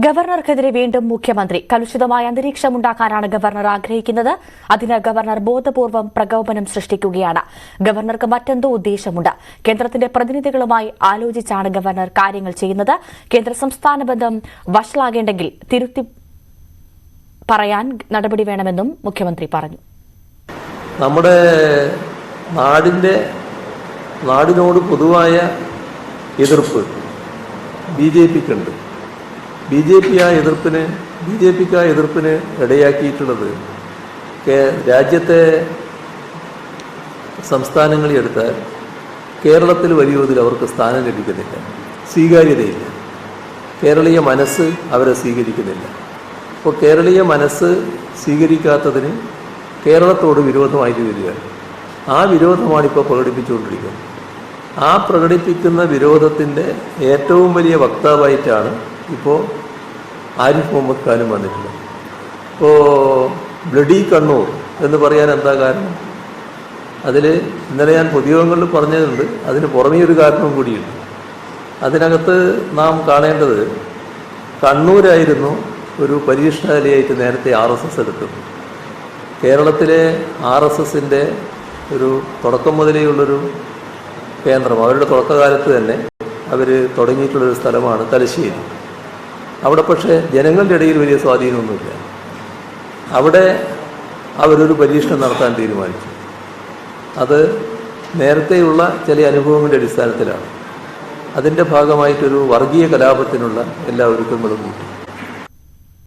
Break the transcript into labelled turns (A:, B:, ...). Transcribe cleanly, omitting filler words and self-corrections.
A: ഗവർണർക്കെതിരെ വീണ്ടും മുഖ്യമന്ത്രി. കലുഷിതമായ അന്തരീക്ഷമുണ്ടാക്കാനാണ് ഗവർണർ ആഗ്രഹിക്കുന്നത്. അതിന് ഗവർണർ ബോധപൂർവം പ്രകോപനം സൃഷ്ടിക്കുകയാണ്. ഗവർണർക്ക് മറ്റെന്തോ ഉദ്ദേശമുണ്ട്. കേന്ദ്രത്തിന്റെ പ്രതിനിധികളുമായി ആലോചിച്ചാണ് ഗവർണർ കാര്യങ്ങൾ ചെയ്യുന്നത്. കേന്ദ്ര സംസ്ഥാന ബന്ധം വഷളാകേണ്ടെങ്കിൽ തിരുത്തി പറയാൻ നടപടി വേണമെന്നും മുഖ്യമന്ത്രി പറഞ്ഞു.
B: നമ്മുടെ നാടിനോട് പൊതുവായ എതിർപ്പ് BJPക്കുണ്ട്. BJPക്ക് ആ എതിർപ്പിന് ഇടയാക്കിയിട്ടുള്ളത് രാജ്യത്തെ സംസ്ഥാനങ്ങളിൽ എടുത്താൽ കേരളത്തിൽ വലിയ തോതിൽ അവർക്ക് സ്ഥാനം ലഭിക്കുന്നില്ല, സ്വീകാര്യതയില്ല. കേരളീയ മനസ്സ് അവരെ സ്വീകരിക്കുന്നില്ല. അപ്പോൾ കേരളീയ മനസ്സ് സ്വീകരിക്കാത്തതിന് കേരളത്തോട് വിരോധമായിട്ട് വരികയാണ്. ആ വിരോധമാണിപ്പോൾ പ്രകടിപ്പിച്ചുകൊണ്ടിരിക്കുന്നത്. ആ പ്രകടിപ്പിക്കുന്ന വിരോധത്തിൻ്റെ ഏറ്റവും വലിയ വക്താവായിട്ടാണ് ഇപ്പോൾ ആരിഫ് മുഹമ്മദ് ഖാനും വന്നിട്ടുള്ളത്. ഇപ്പോൾ ബ്ലഡി കണ്ണൂർ എന്ന് പറയാൻ എന്താ കാരണം? അതിൽ ഇന്നലെ ഞാൻ പൊതുയോഗങ്ങളിൽ പറഞ്ഞതുണ്ട്. അതിന് പുറമേ ഒരു കാരണവും കൂടിയുണ്ട്. അതിനകത്ത് നാം കാണേണ്ടത്, കണ്ണൂരായിരുന്നു ഒരു പരീക്ഷണശാലയായിട്ട് നേരത്തെ RSS എടുത്തത്. കേരളത്തിലെ RSSൻ്റെ ഒരു തുടക്കം മുതലേയുള്ളൊരു കേന്ദ്രം, അവരുടെ തുടക്കകാലത്ത് തന്നെ അവർ തുടങ്ങിയിട്ടുള്ളൊരു സ്ഥലമാണ് തലശ്ശേരി. അവിടെ പക്ഷേ ജനങ്ങളുടെ ഇടയിൽ വലിയ സ്വാധീനമൊന്നുമില്ല. അവിടെ അവരൊരു പരീക്ഷണം നടത്താൻ തീരുമാനിച്ചു. അത് നേരത്തെയുള്ള ചില അനുഭവങ്ങളുടെ അടിസ്ഥാനത്തിലാണ്. അതിൻ്റെ ഭാഗമായിട്ടൊരു വർഗീയ കലാപത്തിനുള്ള എല്ലാ ഒരുക്കങ്ങളും കൂട്ടി.